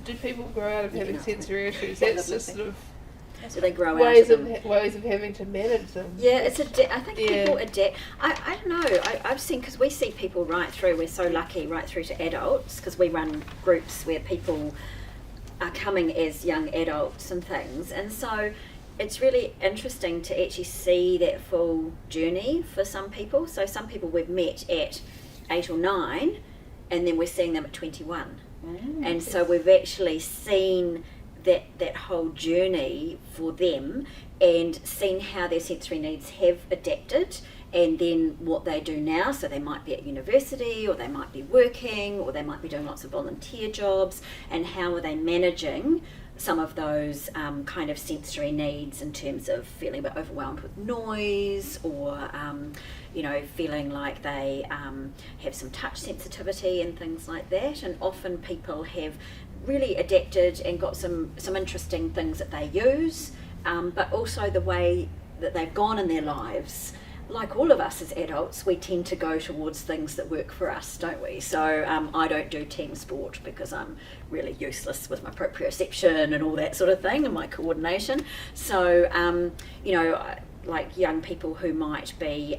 do people grow out of having sensory issues? That's just sort of so they grow ways out of ways of having to manage them. Yeah, it's I think people adapt. I don't know. I've seen, because we see people right through. We're so lucky, right through to adults, because we run groups where people are coming as young adults and things, and so it's really interesting to actually see that full journey for some people. So some people we've met at 8 or 9, and then we're seeing them at 21, and so we've actually seen that whole journey for them and seen how their sensory needs have adapted, and then what they do now. So they might be at university, or they might be working, or they might be doing lots of volunteer jobs, and how are they managing some of those kind of sensory needs in terms of feeling a bit overwhelmed with noise, or feeling like they have some touch sensitivity and things like that. And often people have really adapted and got some interesting things that they use, but also the way that they've gone in their lives. Like all of us as adults, we tend to go towards things that work for us, don't we? So I don't do team sport because I'm really useless with my proprioception and all that sort of thing, and my coordination. So like young people who might be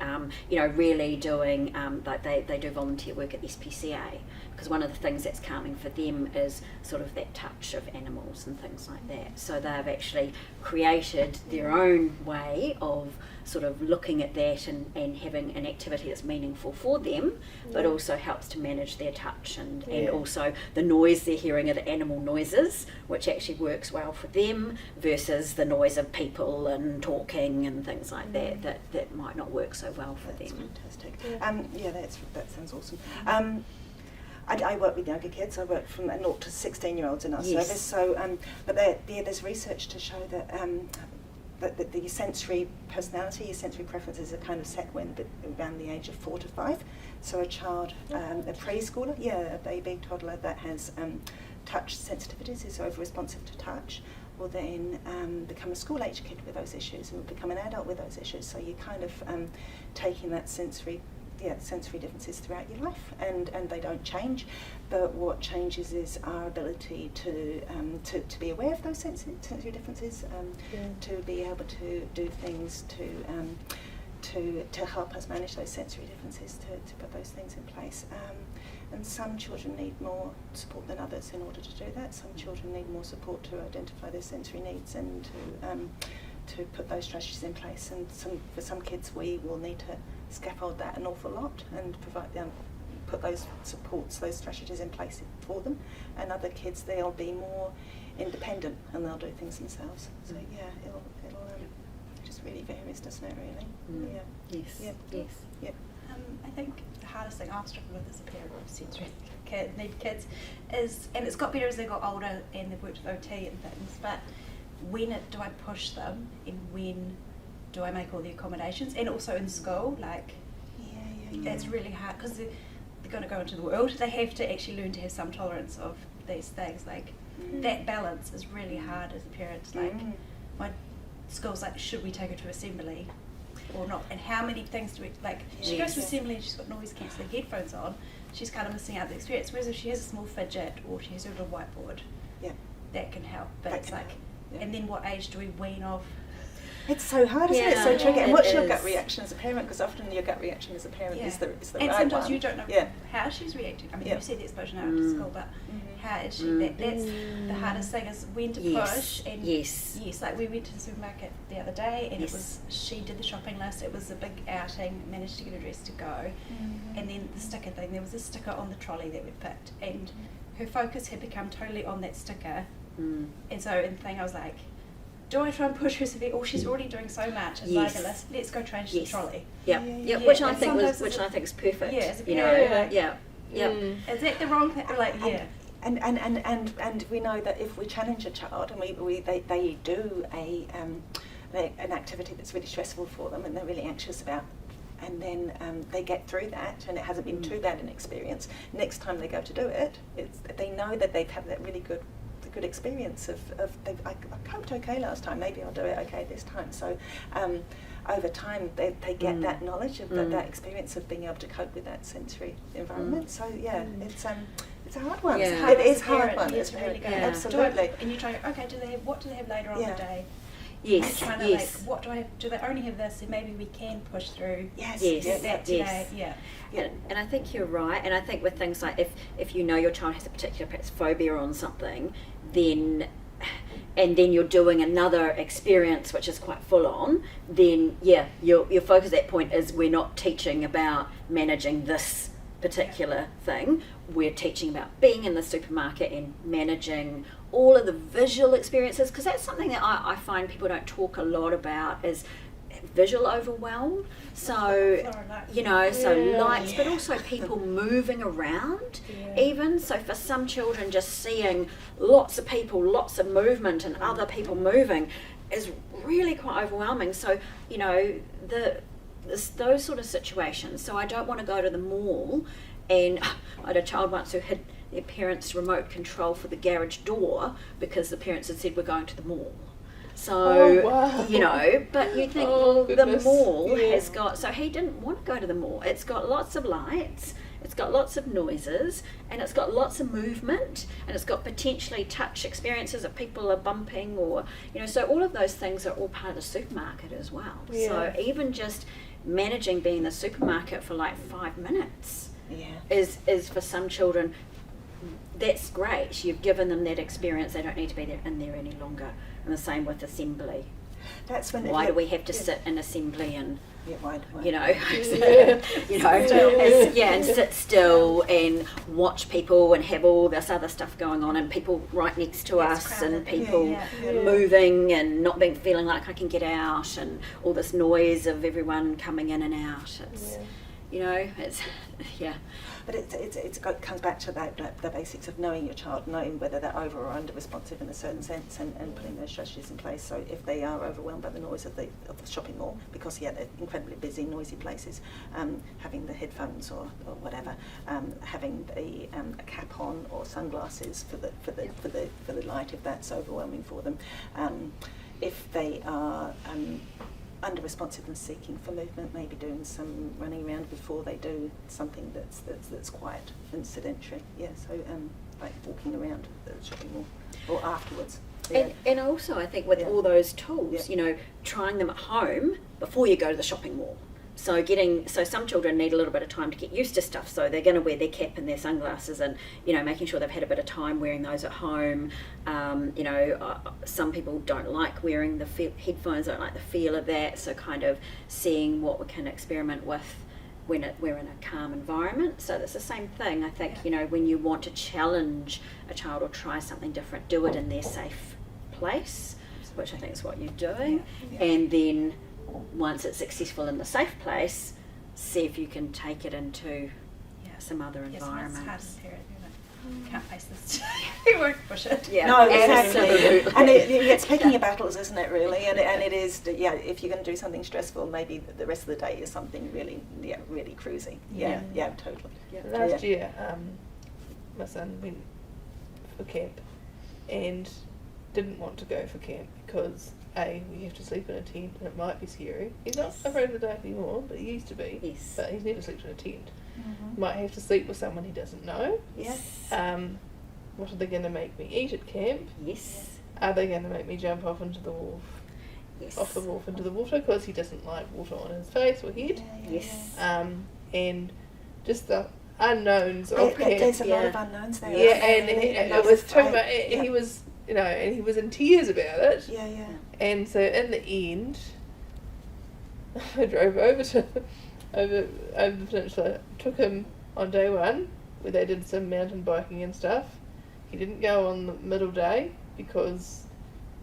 really doing like they do volunteer work at SPCA, because one of the things that's calming for them is sort of that touch of animals and things like that. So they've actually created their own way of sort of looking at that and having an activity that's meaningful for them, but also helps to manage their touch and also the noise they're hearing are the animal noises, which actually works well for them, versus the noise of people and talking and things like that might not work so well for them. Fantastic. That sounds awesome. I work with younger kids. I work from 0 to 16-year-olds in our service. So, but there's research to show that that the sensory personality, your sensory preferences are kind of set when around the age of 4 to 5. So a child, a preschooler, a baby, toddler that has touch sensitivities, is over responsive to touch, will then become a school-age kid with those issues, and will become an adult with those issues. So you're kind of taking that sensory differences throughout your life, and they don't change, but what changes is our ability to be aware of those sensory differences, to be able to do things to help us manage those sensory differences, to put those things in place. And some children need more support than others in order to do that. Some children need more support to identify their sensory needs and to put those strategies in place. And for some kids, we will need to scaffold that an awful lot and provide them, put those supports, those strategies in place for them. And other kids, they'll be more independent and they'll do things themselves. So it'll just really varies, doesn't it? Really. Yes. I think the hardest thing I've struggled with as a parent of sensory need kids is, and it's got better as they got older and they've worked with OT and things, but when do I push them, and when do I make all the accommodations? And also in school, it's really hard, because they're going to go into the world. They have to actually learn to have some tolerance of these things. That balance is really hard as a parent. My school's like, should we take her to assembly or not? And how many things do we, she goes to assembly and she's got noise cancelling headphones on, she's kind of missing out the experience. Whereas if she has a small fidget or she has a little whiteboard, that can help. But it's and then what age do we wean off? It's so hard, isn't it? It's so tricky. And what's your gut reaction as a parent? Because often your gut reaction as a parent is the right one. And sometimes you don't know how she's reacting. I mean, you said the exposure now after school, but how is she? That's the hardest thing, is when to push. And yes, like we went to the supermarket the other day, and it was, she did the shopping list. It was a big outing, managed to get her dress to go. And then the sticker thing, there was a sticker on the trolley that we picked, and her focus had become totally on that sticker. And so in the thing I was like, do I try and push her severe? Or she's already doing so much and buying a list. Let's go change the trolley. Which I think is perfect. As a parent, Is that the wrong thing? And we know that if we challenge a child and they do an activity that's really stressful for them and they're really anxious about, and then they get through that and it hasn't been too bad an experience, next time they go to do it, they know that they've had that really good experience of I coped okay last time, maybe I'll do it okay this time. So over time they get that knowledge of that experience of being able to cope with that sensory environment. So it's It's a hard one. Yeah. It is hard one. It's really good. Yeah. Absolutely. And you try, okay, what do they have later on Yeah. the day? Yes, Trying to yes. like, what do I have, do they only have this, and maybe we can push through Yes. Yes. Yeah, that today. Yes. Yeah. Yeah. And I think you're right. And I think with things like if you know your child has a particular perhaps phobia on something, then you're doing another experience which is quite full on, then your focus at that point is we're not teaching about managing this particular thing. We're teaching about being in the supermarket and managing all of the visual experiences, because that's something that I find people don't talk a lot about, is visual overwhelm. So lights, but also people moving around even. So for some children, just seeing lots of people, lots of movement and other people moving is really quite overwhelming. So those sort of situations. So I don't want to go to the mall, and I had a child once who had their parents' remote control for the garage door because the parents had said we're going to the mall. So, but you think, the mall has got, so he didn't want to go to the mall. It's got lots of lights, it's got lots of noises, and it's got lots of movement, and it's got potentially touch experiences if people are bumping or, so all of those things are all part of the supermarket as well. Yeah. So even just managing being in the supermarket for like 5 minutes is for some children, that's great. You've given them that experience. They don't need to be in there any longer. And the same with assembly. That's when. Why do we have to sit in assembly and why? and sit still and watch people and have all this other stuff going on and people right next to us crowded. and people moving and not feeling like I can get out and all this noise of everyone coming in and out. It's it's But it comes back to the basics of knowing your child, knowing whether they're over or under responsive in a certain sense, and putting those strategies in place. So if they are overwhelmed by the noise of the shopping mall, because they're incredibly busy, noisy places, having the headphones or whatever, having a cap on or sunglasses for the light if that's overwhelming for them. If they are under responsive and seeking for movement, maybe doing some running around before they do something that's quiet and sedentary. So like walking around the shopping mall or afterwards. And also I think with all those tools, trying them at home before you go to the shopping mall. So some children need a little bit of time to get used to stuff, so they're going to wear their cap and their sunglasses and, making sure they've had a bit of time wearing those at home. Some people don't like wearing the headphones, don't like the feel of that, so kind of seeing what we can experiment with when we're in a calm environment. So it's the same thing, I think, when you want to challenge a child or try something different, do it in their safe place, which I think is what you're doing, and then once it's successful in the safe place, see if you can take it into some other environments. It's hard as a parent, can't face this. You won't push it. No, exactly. Absolutely. And it's picking your battles, isn't it, really? And it is, if you're going to do something stressful, maybe the rest of the day is something really cruisy. Totally. Last year, my son went for camp and didn't want to go for camp because we have to sleep in a tent and it might be scary. He's not afraid of the dark anymore, but he used to be. Yes. But he's never slept in a tent. Might have to sleep with someone he doesn't know. Yes. What are they going to make me eat at camp? Yes. Are they going to make me jump off into the wharf? Yes. Off the wharf into the water because he doesn't like water on his face or head. Yes. And just the unknowns of camp. There's a lot of unknowns there. And it was too much. He was, and he was in tears about it. Yeah. And so in the end, I drove over the peninsula, took him on day one, where they did some mountain biking and stuff. He didn't go on the middle day because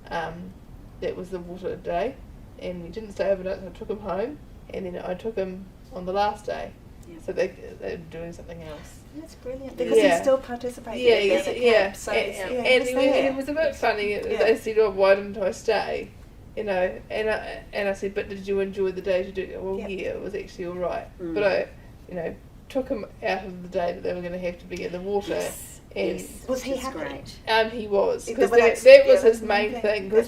that was the water day, and he didn't stay overnight, so I took him home, and then I took him on the last day. Yeah. So they're doing something else. That's brilliant, because he's still participating. So and it was a bit funny. They said, "Oh, why didn't I stay?" And I said, "But did you enjoy the day to do it?" Well, it was actually all right. But I, took him out of the day that they were going to have to be in the water. Yes. And was he happy? Great. He was, because that was his main thing. Because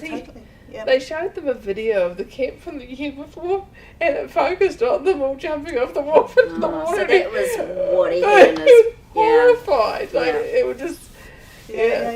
they showed them a video of the camp from the year before, and it focused on them all jumping off the wharf into the water. So that was what he had in his horrified. Like Yeah. it would just. Yeah.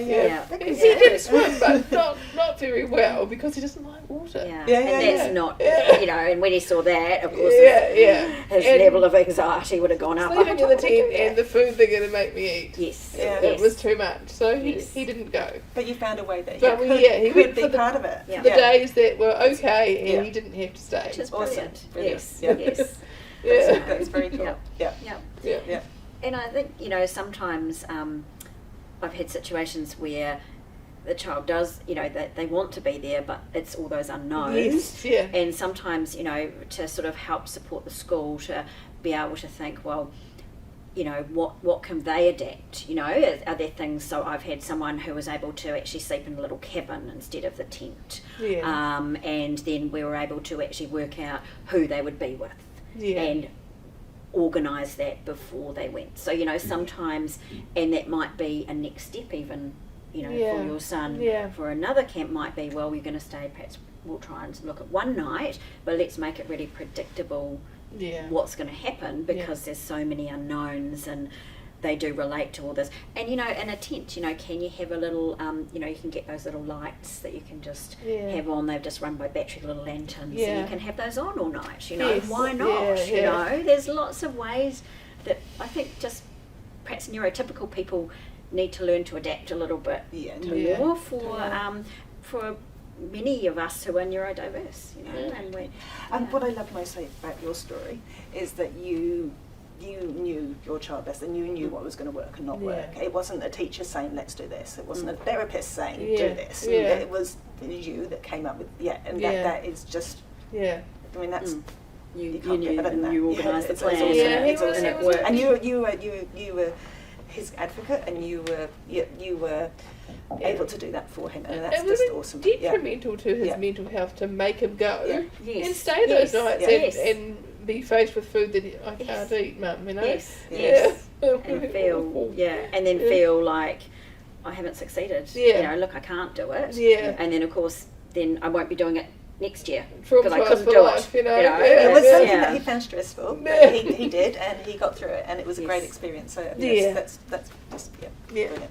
He did swim, but not very well because he doesn't like water. Yeah. Yeah, And yeah, that's yeah. not, Yeah. you know, and when he saw that, of course, his And level of anxiety would have gone up. sleeping in the tent Yeah. and the food they're going to make me eat. Yes. Yeah. It was too much, so Yes. he didn't go. But you found a way that But he he could went be for the- part of it. Yeah. The days that were okay and Yeah. he didn't have to stay. Which is Awesome. brilliant. Brilliant. Yes. Yeah. Yes. Yeah. That's very cool. Yeah. Yeah. Yeah. Yeah. Yeah. And I think, you know, sometimes I've had situations where the child does, you know, they want to be there, but it's all those unknowns. Yes, yeah. And sometimes, you know, to sort of help support the school to be able to think, well, you know, what can they adapt? You know, are there things? So I've had someone who was able to actually sleep in a little cabin instead of the tent. Yeah. And then we were able to actually work out who they would be with. Yeah. And organise that before they went. So, you know, sometimes, and that might be a next step even, you know, Yeah. for your son. Yeah. For another camp might be, well, you're going to stay, perhaps we'll try and look at one night, but let's make it really predictable Yeah. what's going to happen, because there's so many unknowns and they do relate to all this. And, you know, in a tent, you know, can you have a little, you know, you can get those little lights that you can just Yeah. have on. They've just run by battery, little lanterns, Yeah. and you can have those on all night, you know. Yes. Why not? Yeah, You yeah. know, there's lots of ways that I think just perhaps neurotypical people need to learn to adapt a little bit Yeah. Yeah. more for Yeah. for many of us who are neurodiverse, you know. Yeah. And we, And what I love mostly about your story is that you knew your child best and you knew what was going to work and not work. Yeah. It wasn't a teacher saying, let's do this. It wasn't a therapist saying, Yeah. do this. Yeah. It was you that came up with, and Yeah. that is just, Yeah. I mean, that's, you you can't knew get better than and that. you Yeah, organised the it's plan. awesome. Yeah, he It's was- awesome. he and it was- worked. And you were his advocate, and you were able to do that for him, and that's It was just awesome. detrimental to his Yeah. mental health to make him go Yeah. Yes. and stay those Yes. nights Yes. and be faced with food that I can't Yes. eat, Mum, you know? Yes, Yeah. yes. Yeah. And feel, and then Yeah. feel like I haven't succeeded. Yeah. You know, look, I can't do it. Yeah. And then, of course, then I won't be doing it next year Traumatised because I couldn't for do life, it. you know? It Yeah. was something Yeah. that he found stressful, Yeah. but he did, and he got through it, and it was a great Yes. experience. So Yeah. that's just Yeah. brilliant.